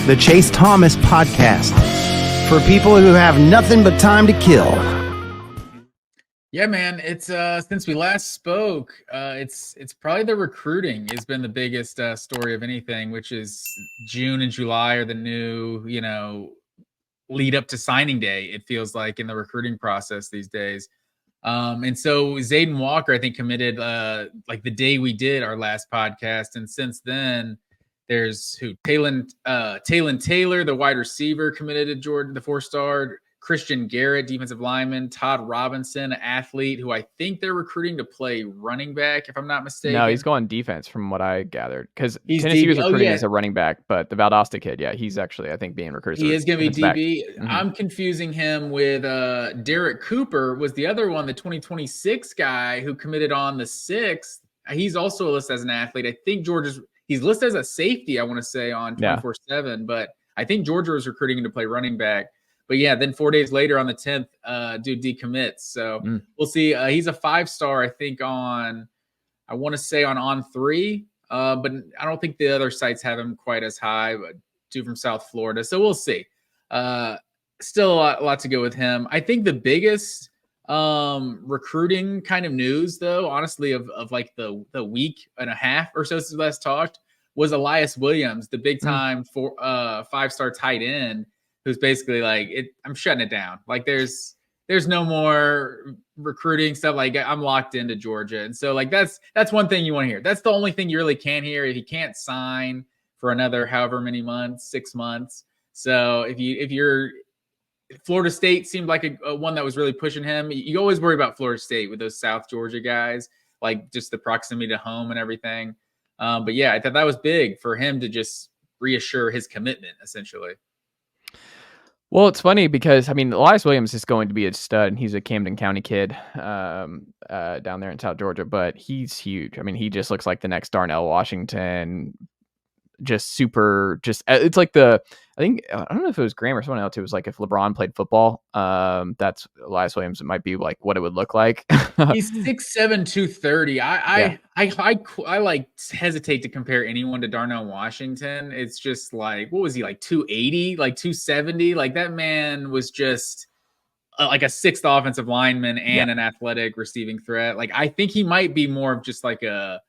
the Chase Thomas Podcast, for people who have nothing but time to kill. Yeah, man, it's since we last spoke, it's probably the recruiting has been the biggest story of anything, which is June and July are the new, lead up to signing day. It feels like in the recruiting process these days. And so Zayden Walker, I think, committed like the day we did our last podcast, and since then there's Talon Taylor, the wide receiver, committed to Georgia, the 4-star. Christian Garrett, defensive lineman. Todd Robinson, athlete, who I think they're recruiting to play running back, if I'm not mistaken. No, he's going defense from what I gathered, because Tennessee was recruiting as a running back, but the Valdosta kid, he's actually, I think, being recruited. He is going to be DB. Mm-hmm. I'm confusing him with Derek Cooper was the other one, the 2026 guy who committed on the 6th. He's also listed as an athlete. I think he's listed as a safety, I want to say, on 24/7, but I think Georgia was recruiting him to play running back. But yeah, then 4 days later on the 10th, dude decommits. So we'll see. He's a 5-star, I think, I want to say on 3. But I don't think the other sites have him quite as high, but two from South Florida. So we'll see. Still a lot to go with him. I think the biggest recruiting kind of news, though, honestly, of like the week and a half or so since we last talked, was Elyiss Williams, the big time 5-star tight end, who's basically like, I'm shutting it down. Like there's no more recruiting stuff. Like I'm locked into Georgia. And so like, that's one thing you want to hear. That's the only thing you really can hear. If he can't sign for another however many months, 6 months. So if you're Florida State seemed like a one that was really pushing him. You always worry about Florida State with those South Georgia guys, like just the proximity to home and everything. But yeah, I thought that was big for him to just reassure his commitment essentially. Well, it's funny because, Elyiss Williams is going to be a stud, and he's a Camden County kid down there in South Georgia, but he's huge. He just looks like the next Darnell Washington, it's like I don't know if it was Graham or someone else. It was like if LeBron played football, that's Elyiss Williams. It might be like what it would look like. He's 6'7", 230. I like hesitate to compare anyone to Darnell Washington. It's just like, what was he, like 280, like 270? Like that man was just like a 6th offensive lineman and an athletic receiving threat. Like I think he might be more of just like a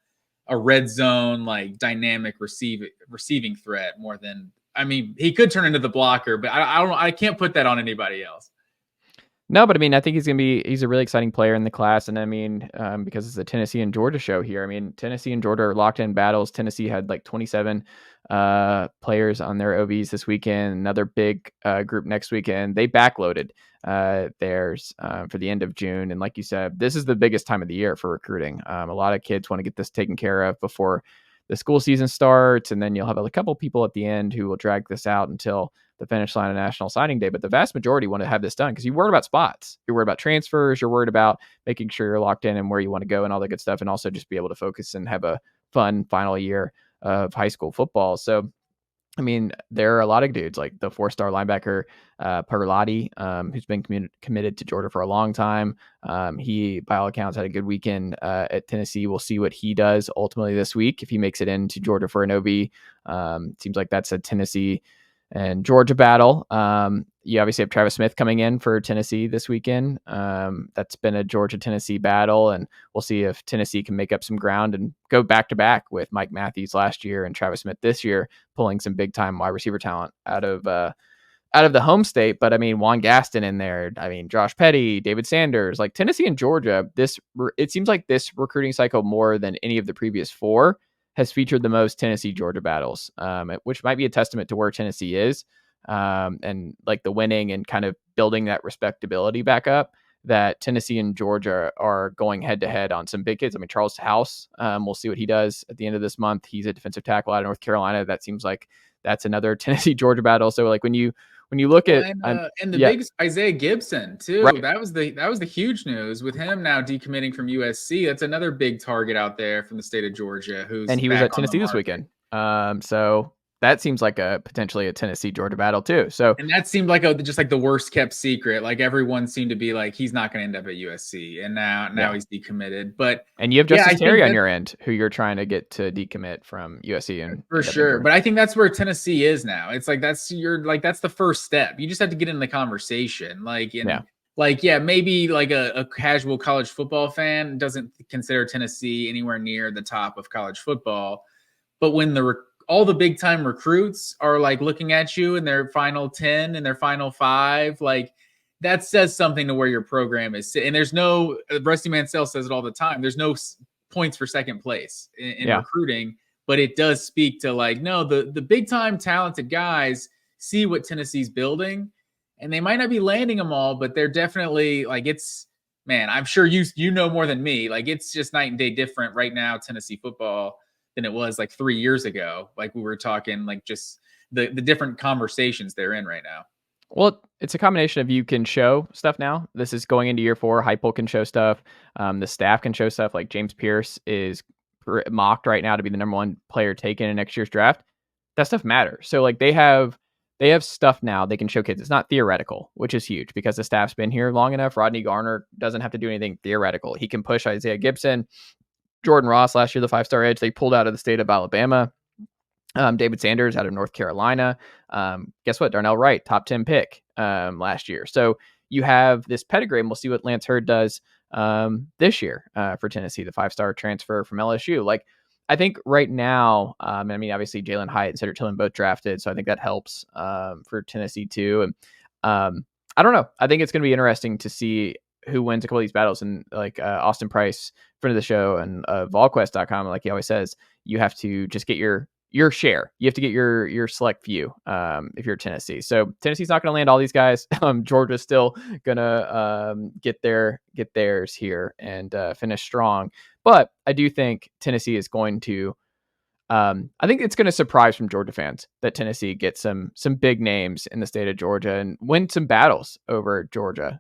red zone, like dynamic receiving threat more than, he could turn into the blocker, but I can't put that on anybody else. No, but I think he's a really exciting player in the class. And because it's a Tennessee and Georgia show here, Tennessee and Georgia are locked in battles. Tennessee had like 27 players on their OVs this weekend, another big group next weekend. They backloaded theirs for the end of June. And like you said, this is the biggest time of the year for recruiting. A lot of kids want to get this taken care of before the school season starts. And then you'll have a couple people at the end who will drag this out until the finish line of National Signing Day. But the vast majority want to have this done because you're worried about spots. You're worried about transfers. You're worried about making sure you're locked in and where you want to go and all that good stuff. And also just be able to focus and have a fun final year of high school football. So, there are a lot of dudes like the 4-star linebacker, Perlotti, who's been committed to Georgia for a long time. He, by all accounts, had a good weekend at Tennessee. We'll see what he does ultimately this week if he makes it into Georgia for an OV. Seems like that's a Tennessee and Georgia battle. You obviously have Travis Smith coming in for Tennessee this weekend. That's been a Georgia-Tennessee battle, and we'll see if Tennessee can make up some ground and go back-to-back with Mike Matthews last year and Travis Smith this year, pulling some big-time wide receiver talent out of the home state. But, Juan Gaston in there, Josh Petty, David Sanders, like Tennessee and Georgia, it seems like this recruiting cycle more than any of the previous 4 has featured the most Tennessee-Georgia battles, which might be a testament to where Tennessee is, and like the winning and kind of building that respectability back up, that Tennessee and Georgia are going head-to-head on some big kids. Charles House, we'll see what he does at the end of this month. He's a defensive tackle out of North Carolina. That seems like that's another Tennessee-Georgia battle. So like when you look at and the big Isaiah Gibson too, right. that was the huge news with him now decommitting from USC. That's another big target out there from the state of Georgia. He was at Tennessee this weekend. So that seems like potentially a Tennessee Georgia battle too. So, and that seemed like just like the worst kept secret. Like everyone seemed to be like, he's not going to end up at USC, and now he's decommitted. But and you have yeah, Justice I Terry think on your end, who you're trying to get to decommit from USC and for sure. But I think that's where Tennessee is now. It's like that's the first step. You just have to get in the conversation. Maybe like a casual college football fan doesn't consider Tennessee anywhere near the top of college football. But when all the big time recruits are like looking at you in their final 10 and their final 5, like that says something to where your program is. And there's no, Rusty Mansell says it all the time, there's no points for second place in recruiting, but it does speak to like, no, the big time talented guys see what Tennessee's building, and they might not be landing them all, but they're definitely like, man, I'm sure you know more than me. Like it's just night and day different right now, Tennessee football, than it was like 3 years ago. Like we were talking, like just the different conversations they're in right now. Well, it's a combination of you can show stuff now. This is going into year 4. Heupel can show stuff. The staff can show stuff. Like James Pierce is mocked right now to be the number 1 player taken in next year's draft. That stuff matters. So like they have stuff now they can show kids. It's not theoretical, which is huge because the staff's been here long enough. Rodney Garner doesn't have to do anything theoretical. He can push Isaiah Gibson, Jordan Ross last year, the 5-star edge they pulled out of the state of Alabama. David Sanders out of North Carolina. Guess what? Darnell Wright, top 10 pick last year. So you have this pedigree, and we'll see what Lance Hurd does this year for Tennessee, the 5-star transfer from LSU. Like, I think right now, I mean, obviously Jalen Hyatt and Cedric Tillman both drafted, so I think that helps for Tennessee too. And I don't know. I think it's going to be interesting to see who wins a couple of these battles. And like Austin Price, friend of the show, and VolQuest.com, like he always says, you have to just get your share. You have to get your select few if you're Tennessee. So Tennessee's not going to land all these guys. Georgia's still gonna get theirs here and finish strong. But I do think Tennessee is going to. I think it's going to surprise from Georgia fans that Tennessee gets some big names in the state of Georgia and win some battles over Georgia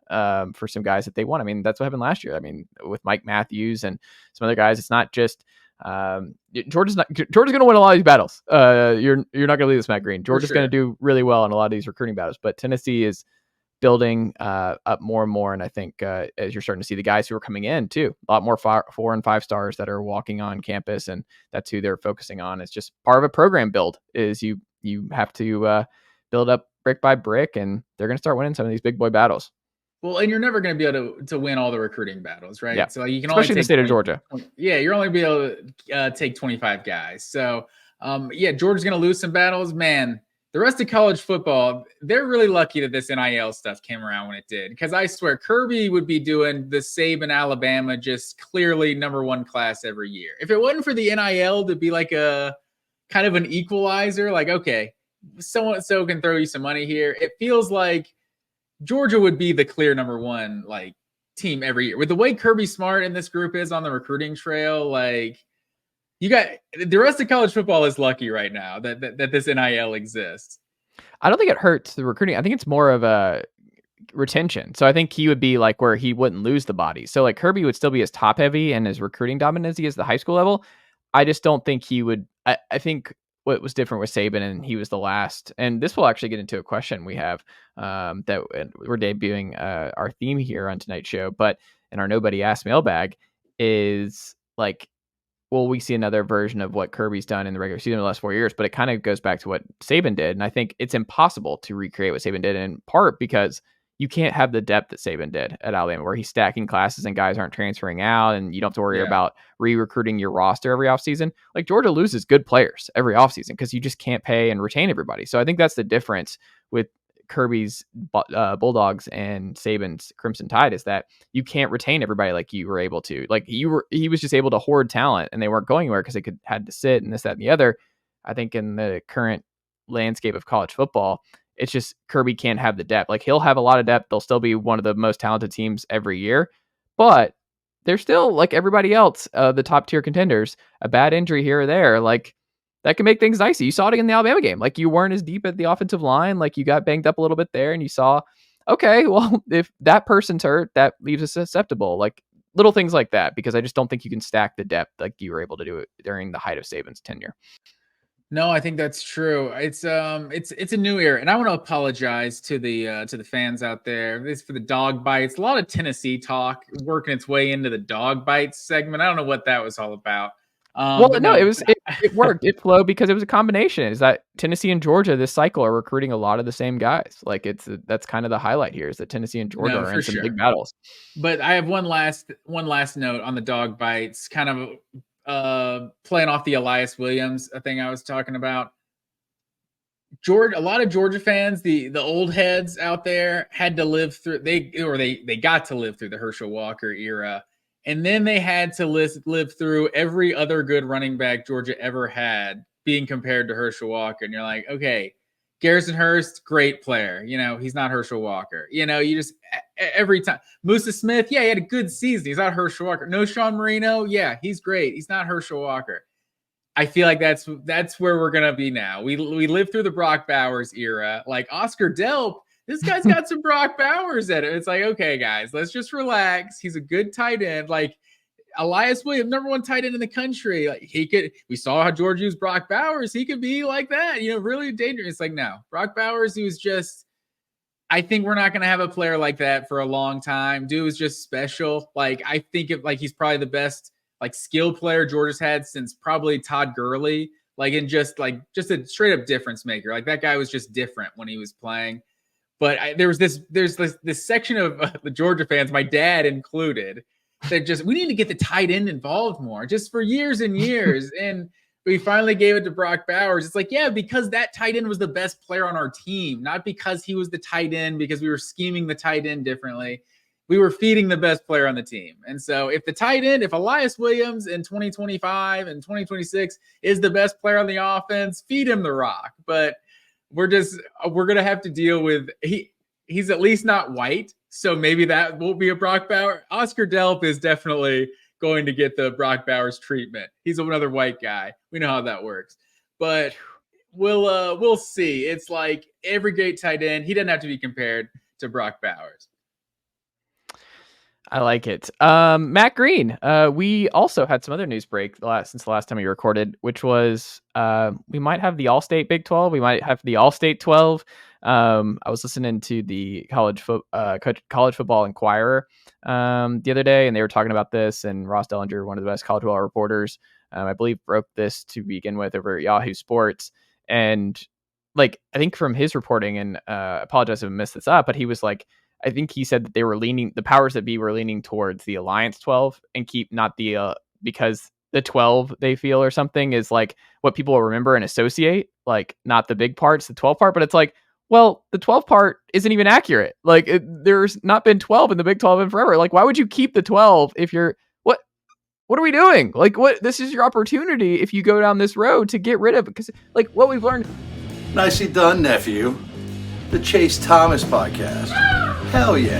for some guys that they won. I mean, that's what happened last year. I mean, with Mike Matthews and some other guys, it's not just Georgia's going to win a lot of these battles. You're not going to believe this, Matt Green. Georgia's going to do really well in a lot of these recruiting battles, but Tennessee is building up more and more. And I think as you're starting to see the guys who are coming in too, a lot more 4 and 5 stars that are walking on campus, and that's who they're focusing on. It's just part of a program build. Is you have to build up brick by brick, and they're going to start winning some of these big boy battles. Well, and you're never going to be able to win all the recruiting battles, right? Yeah. So you can especially only in the state of Georgia. Yeah, you're only be able to take 25 guys. So Georgia's going to lose some battles, man. The rest of college football, they're really lucky that this NIL stuff came around when it did. Because I swear, Kirby would be doing the Saban Alabama just clearly number 1 class every year. If it wasn't for the NIL to be like a kind of an equalizer, like, okay, so can throw you some money here. It feels like Georgia would be the clear number 1 like team every year. With the way Kirby Smart in this group is on the recruiting trail, like you got the rest of college football is lucky right now that this NIL exists. I don't think it hurts the recruiting. I think it's more of a retention. So I think he would be like where he wouldn't lose the body. So like Kirby would still be as top heavy and as recruiting dominant as he is the high school level. I just don't think he would. I think what was different with Saban, and he was the last. And this will actually get into a question we have that we're debuting our theme here on tonight's show, but in our Nobody Asked mailbag is like, will we see another version of what Kirby's done in the regular season in the last 4 years? But it kind of goes back to what Saban did. And I think it's impossible to recreate what Saban did, in part because you can't have the depth that Saban did at Alabama, where he's stacking classes and guys aren't transferring out, and you don't have to worry about re-recruiting your roster every offseason. Like Georgia loses good players every offseason because you just can't pay and retain everybody. So I think that's the difference with Kirby's Bulldogs and Saban's Crimson Tide, is that you can't retain everybody like you were able to. Like he was just able to hoard talent, and they weren't going anywhere because they had to sit and this, that, and the other. I think in the current landscape of college football, it's just Kirby can't have the depth. Like he'll have a lot of depth. They'll still be one of the most talented teams every year, but they're still like everybody else, the top tier contenders. A bad injury here or there, like that can make things dicey. You saw it in the Alabama game. Like you weren't as deep at the offensive line. Like you got banged up a little bit there, and you saw, okay, well, if that person's hurt, that leaves us susceptible. Like little things like that, because I just don't think you can stack the depth like you were able to do it during the height of Saban's tenure. No, I think that's true. It's a new era, and I want to apologize to the fans out there. This is for the dog bites. A lot of Tennessee talk working its way into the dog bites segment. I don't know what that was all about. Well, But no, no, it worked. It flowed because it was a combination. Is that Tennessee and Georgia this cycle are recruiting a lot of the same guys. Like that's kind of the highlight here is that Tennessee and Georgia no, are in for some sure. big battles. But I have one last note on the dog bites, kind of playing off the Elyiss Williams thing I was talking about. A lot of Georgia fans, the old heads out there, had to live through they got to live through the Herschel Walker era, and then they had to live through every other good running back Georgia ever had being compared to Herschel Walker, and you're like, okay, Garrison Hurst, great player, he's not Herschel Walker. You just every time Musa Smith, yeah, he had a good season, he's not Herschel Walker. No, Sean Marino, yeah, he's great, he's not Herschel Walker. I feel like that's where we're gonna be now. We lived through the Brock Bowers era. Like Oscar Delp, this guy's got some Brock Bowers at it. It's like, okay, guys, let's just relax. He's a good tight end. Like Elyiss Williams, number one tight end in the country. Like we saw how Georgia used Brock Bowers. He could be like that, really dangerous. It's like, no, Brock Bowers, he was just, I think we're not going to have a player like that for a long time. Dude was just special. Like, I think he's probably the best skill player Georgia's had since probably Todd Gurley. Just a straight up difference maker. Like that guy was just different when he was playing. But there's this section of the Georgia fans, my dad included, that we need to get the tight end involved more, just for years and years. And we finally gave it to Brock Bowers. It's like, yeah, because that tight end was the best player on our team, not because he was the tight end, because we were scheming the tight end differently. We were feeding the best player on the team. And so if Elyiss Williams in 2025 and 2026 is the best player on the offense, feed him the rock. But we're going to have to deal with, he's at least not white. So maybe that won't be a Brock Bowers. Oscar Delp is definitely going to get the Brock Bowers treatment. He's another white guy. We know how that works. But we'll see. It's like every great tight end, he doesn't have to be compared to Brock Bowers. I like it. Matt Green. We also had some other news break since the last time we recorded, which was we might have the All-State Big 12. We might have the All-State 12. I was listening to the College Football Inquirer the other day, and they were talking about this. And Ross Dellinger, one of the best college football reporters, I believe, broke this to begin with over at Yahoo Sports. And I think from his reporting, and I apologize if I messed this up, but he was like, I think he said that the powers that be were leaning towards the Alliance 12 and keep not the because the 12 they feel or something is like what people will remember and associate, like not the big parts, the 12 part. But it's like, well, the 12 part isn't even accurate. There's not been 12 in the Big 12 in forever. Like, why would you keep the 12 if you're what are we doing? This is your opportunity if you go down this road to get rid of it. Because what we've learned. Nicely done, nephew. The Chase Thomas Podcast. Hell yeah.